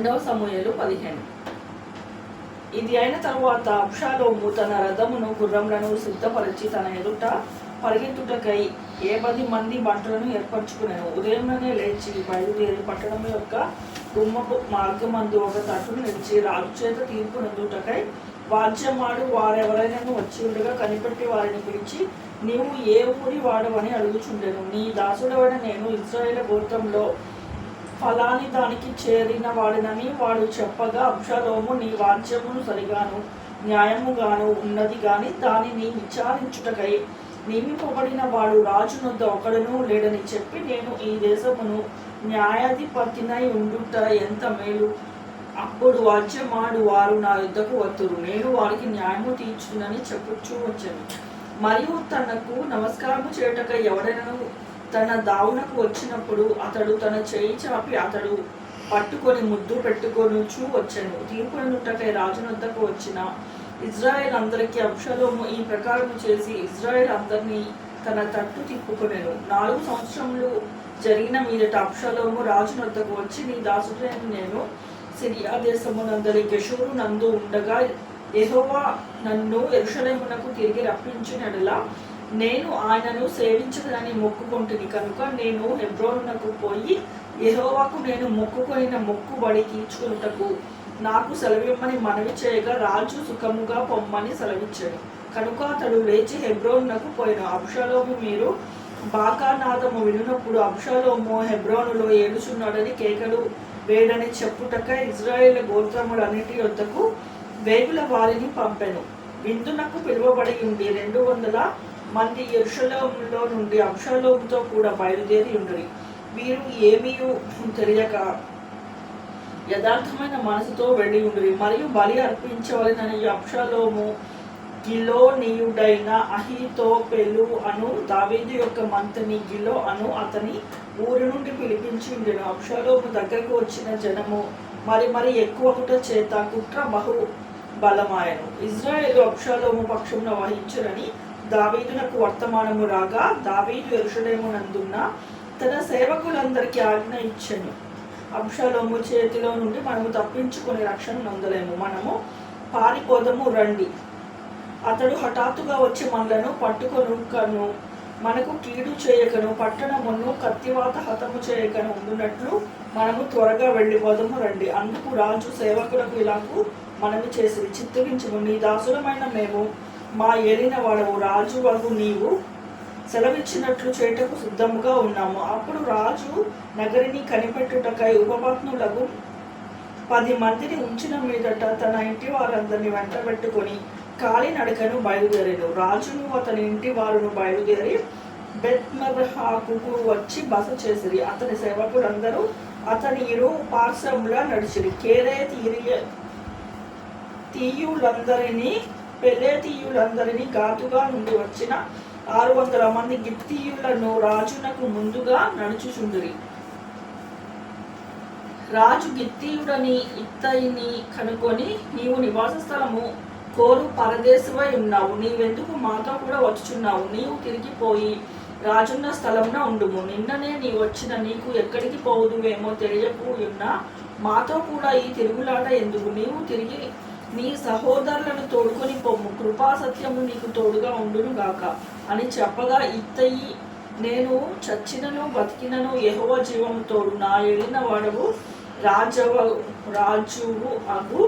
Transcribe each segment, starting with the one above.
2 సమూయేలు 15. ఇది అయిన తరువాత అబ్షాలోము తన రథమును గుర్రములను సిద్ధపరిచి తన ఎదుట పరిగెత్తుటకై 10 మంది బంటులను ఏర్పరచుకునేను. ఉదయంలోనే లేచి బయలుదేరి పట్టణం యొక్క గుమ్మపు మార్గమందు ఒక తట్టును నిలిచి రాజు చేత తీర్పు నొందుటకై వాద్యమాడు వారెవరైనా వచ్చి ఉండగా కనిపెట్టి వారిని పిలిచి, నీవు ఏ ఊరి వాడవని అడుగుచుండెను. నీ దాసుడవైన నేను ఇశ్రాయేలు గోత్రంలో ఫలాని దానికి చేరిన వాడినని వాడు చెప్పగా, అబ్షాలోము నీ వాద్యమును సరిగాను న్యాయముగాను ఉన్నది గాని దానిని విచారించుటకై నియమింపబడిన వాడు రాజునొద్ద ఒకడును లేడని చెప్పి, నేను ఈ దేశమును న్యాయాధిపతినై ఉండుట ఎంత మేలు. అప్పుడు వాద్యమాడు వారు నా యుద్ధకు వత్తురు, నేను వారికి న్యాయము తీర్చునని చెప్పుచూ వచ్చాను. మరియు తనకు నమస్కారము చేయుటకై ఎవడైనా తన దావునకు వచ్చినప్పుడు అతడు తన చేయి చాపి అతడు పట్టుకొని ముద్దు పెట్టుకొనుచూ వచ్చాను. తీర్పునొందుటకై రాజునొద్దకు వచ్చిన ఇజ్రాయెల్ అందరికీ అబ్షాలోము ఈ ప్రకారం చేసి ఇజ్రాయెల్ అందరినీ తన తట్టు తిప్పుకొనెను. 4 సంవత్సరములు జరిగిన మీదట అబ్షాలోము రాజునొద్దకు వచ్చి, నీ దాసుడైన నేను సిరియా దేశమునందరి గెషూరు నందు ఉండగా యెహోవా నన్ను యెరూషలేమునకు తిరిగి రప్పించినడలా నేను ఆయనను సేవించదనని మొక్కుకొంటిని కనుక నేను హెబ్రోనునకు పోయి యెహోవాకు నేను మొక్కుకొనిన మొక్కుబడి తీర్చుకొనుటకు నాకు సెలవిమ్మని మనవి చేయగా రాజు సుఖముగా పొమ్మని సెలవిచ్చాడు. కనుక అతడు లేచి హెబ్రోనునకు పోయిన. అబ్షాలోము మీరు బాకానాదము వినునప్పుడు అబ్షాలోము హెబ్రోనులో ఏడుచున్నాడని కేకలు వేడని చెప్పుటకై ఇజ్రాయేలు గోత్రములన్నిటి యొద్దకు వేగుల వారిని పంపెను. విందునకు పిలువబడి ఉండి 200 మంది యెరూషలేములో నుండి అబ్షాలోముతో కూడా బయలుదేరి ఉండిరి. వీరు ఏమీ తెలియక యథార్థమైన మనసుతో వెళ్ళి ఉండిరి. మరియు బలి అర్పించవలెనని అబ్షాలోము గిలోనీయుడైన అహీతోపెలు అను దావీదు యొక్క మంత్రిని గిలో అను అతని ఊరి నుండి పిలిపించి ఉండెను. అబ్షాలోము దగ్గరకు వచ్చిన జనము మరి ఎక్కువకుట చేత కుట్ర బహు బలమాయను. ఇజ్రాయేలు అబ్షాలోము పక్షమున వహించునని దావీదునకు వర్తమానము రాగా, దావీదు యెరూషలేమునందున్న తన సేవకులందరికీ ఆజ్ఞ ఇచ్చెను, అబ్షాలోము చేతిలో నుండి మనము తప్పించుకుని రక్షణ నొందలేము, మనము పారిపోదము రండి. అతడు హఠాత్తుగా వచ్చి మనలను పట్టుకొనుకను మనకు కీడు చేయకను పట్టణమును కత్తివాత హతము చేయకను ఉండునట్లు మనము త్వరగా వెళ్ళిపోదము రండి. అందుకు రాజు సేవకులకు ఇలాగూ మనవి చేసి, చిత్తగించుము, నీ దాసులమైన మేము మా ఏలిన వాడవు రాజు వగు నీవు సెలవిచ్చినట్లు చేటకు సిద్ధముగా ఉన్నాము. అప్పుడు రాజు నగరిని కనిపెట్టుటకై ఉపపత్నులకు 10 మందిని ఉంచిన మీదట తన ఇంటి వారందరినీ వెంటబెట్టుకొని కాలినడకను బయలుదేరాడు. రాజును అతని ఇంటి వారును బయలుదేరి బెత్మెర్హాకుకు వచ్చి బస చేసిరి. అతని సేవకులందరూ అతని ఇరు పార్శ్వములా నడిచిరి. పెలేతీయులందరినీ గాతుగా నుండి వచ్చిన 600 మంది గిత్తీయులను రాజునకు ముందుగా నడుచుచుండిరి. రాజు గిత్తీయుడని ఇత్తయిని కనుకొని, నీవు నివాస స్థలము కోరు పరదేశమై ఉన్నావు, నీవెందుకు మాతో కూడా వచ్చుచున్నావు? నీవు తిరిగిపోయి రాజున్న స్థలమున ఉండుము. నిన్ననే నీ వచ్చిన నీకు ఎక్కడికి పోవుదువేమో తెలియకున్నా మాతో కూడా ఈ తిరుగులాట ఎందుకు? నీవు తిరిగి నీ సహోదరులను తోడుకొని పొమ్ము, కృపా సత్యము నీకు తోడుగా ఉండును గాక అని చెప్పగా, ఇత్తయి, నేను చచ్చినను బతికినను యెహోవా జీవము తోడు, నా ఏలిన వాడవు రాజువు అగు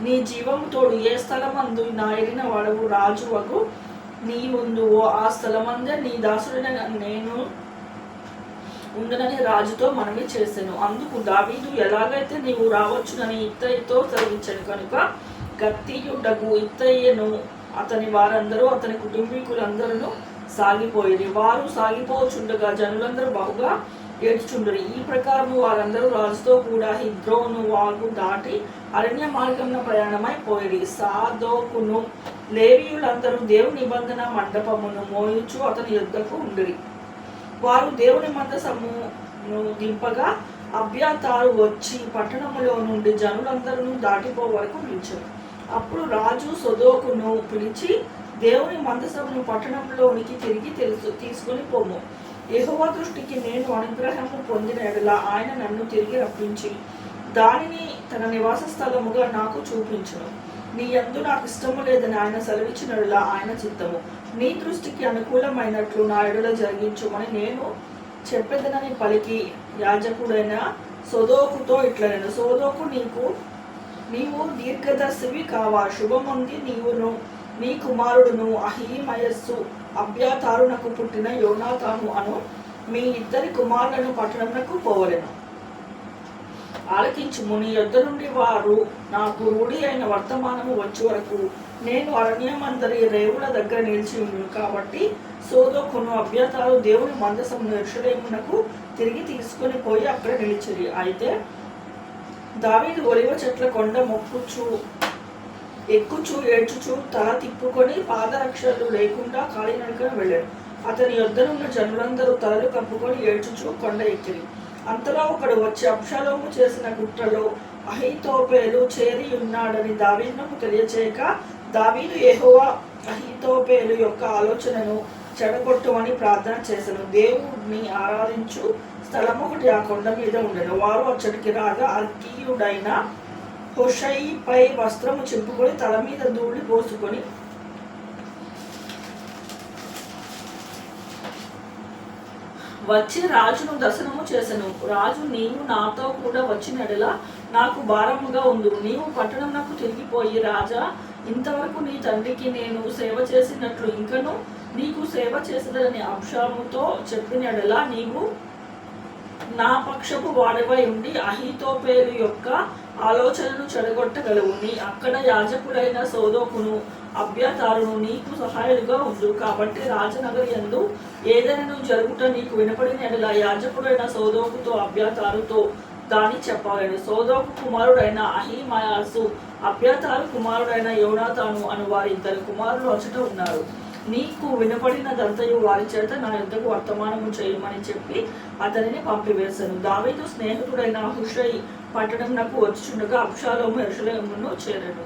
నీ జీవము తోడు, ఏ స్థలమందు నా ఏలిన వాడవు రాజువగు నీవుందువో ఆ స్థలమందే నీ దాసుడైన నేను ఉండునని రాజుతో మనవి చేసెను. అందుకు దావీదు, ఎలాగైతే నీవు రావచ్చునని ఇత్తయితో సెలవిచ్చాను. కనుక గత్తీయుడగు ఇత్తయిను అతని వారందరూ అతని కుటుంబీకులందరూ సాగిపోయిరి. వారు సాగిపోచుండగా జనులందరూ బహుగా ఏడ్చుచుండిరి. ఈ ప్రకారము వారందరూ రాజుతో కూడా హిద్రోను వాగు దాటి అరణ్య మార్గంలో ప్రయాణమై పోయిరి. సాదోకును లేవీయులందరూ దేవుని నిబంధన మండపమును మోయుచు అతని యుద్ధకు ఉండిరి. వారు దేవుని మందసమును దింపగా అబ్యాతారు వచ్చి పట్టణములో నుండి జనులందరూ దాటిపో వరకు నిలిచారు. అప్పుడు రాజు సొదోకును పిలిచి, దేవుని మందసమును పట్టణంలోనికి తిరిగి తీసుకుని పోము. యెహోవా దృష్టికి నేను అనుగ్రహము పొందిన ఎడల ఆయన నన్ను తిరిగి రప్పించి దానిని తన నివాస స్థలముగా నాకు చూపించును. నీ యందు నాకు ఇష్టము లేదని ఆయన సెలవిచ్చినలా ఆయన చిత్తము. నీ దృష్టికి అనుకూలమైనట్లు నా ఎడల జరిగించుమని నేను చెప్పేదనని పలికి యాజకుడైన సొదోకుతో ఇట్లనెను. సొదోకు, నీవు దీర్ఘదర్శివి కావా? శుభముంది. నీవును నీ కుమారుడును అహీమయస్సు అబ్యాతారునకు పుట్టిన యోనాతాను అను మీ ఇద్దరి కుమారులను పట్టణమునకు పోవలెను. ఆలకించుము. నీ యొద్ద నుండి వారు నాకు రూఢి అయిన వర్తమానము వచ్చే వరకు నేను అరణ్యమందరి రేవుల దగ్గర నిలిచి ఉండును. కాబట్టి సోదోకును అబ్యాతారు దేవుని మందసమును యెరూషలేమునకు తిరిగి తీసుకొని పోయి అక్కడ నిలిచిరి. అయితే దావీదు ఒలివ చెట్ల కొండ ఎక్కుచూ ఏడ్చుచూ తల తిప్పుకొని పాదరక్షలు లేకుండా కాలినడకన వెళ్ళాడు. అతని యొద్దనున్న జనులందరూ తలలు కప్పుకొని ఏడ్చుచూ కొండ ఎక్కిరి. అంతలో ఒకడు వచ్చి అబ్షాలోము చేసిన కుట్రలో అహీతోపేలు చేరి ఉన్నాడని దావీదునకు తెలియచేయక, దావీదు యెహోవా అహీతోపేలు యొక్క ఆలోచనను చెడగొట్టుమని ప్రార్థన చేసెను. దేవుడిని ఆరాధించు స్థలం ఒకటి ఆ కొండ మీద ఉండెను. వారు అచ్చటికి రాగా అర్కీయుడైన హుషైపై వస్త్రము చింపుకొని తల మీద ధూళి పోసుకొని వచ్చి రాజును దర్శనము చేసెను. రాజు, నీవు నాతో కూడా వచ్చినడలా నాకు భారముగా ఉండు. నీవు పట్టణంనకు తిరిగిపోయి, రాజా, ఇంతవరకు నీ తండ్రికి నేను సేవ చేసినట్లు ఇంకను నీకు సేవ చేసేదని అబ్షాలోముతో చెప్పినడలా నీవు నా పక్షపు వాడవై ఉండి అహీతోపేలు యొక్క ఆలోచనను చెడగొట్టగలవు. అక్కడ యాజకుడైన సోదోకును అబ్యాతారును నీకు సహాయులుగా ఉండు. కాబట్టి రాజనగరి యందు ఏదైనా జరుగుట నీకు వినపడిన ఎడల యాజకుడైన సోదోకుతో అబ్యాతారుతో దాన్ని చెప్పాలని. సోదోకు కుమారుడైన అహీమయాసు, అబ్యాతారు కుమారుడైన యోనాతాను అను వారి ఇద్దరు కుమారులు అచట ఉన్నారు. నీకు వినపడినదంతయు వారి చేత నా యుద్ధకు వర్తమానము చేయమని చెప్పి అతనిని పంపివేశాను. దావీదు స్నేహితుడైన హుషై పట్టణంనకు వచ్చుచుండగా అబ్షాలోము యెరూషలేమును చేరెను.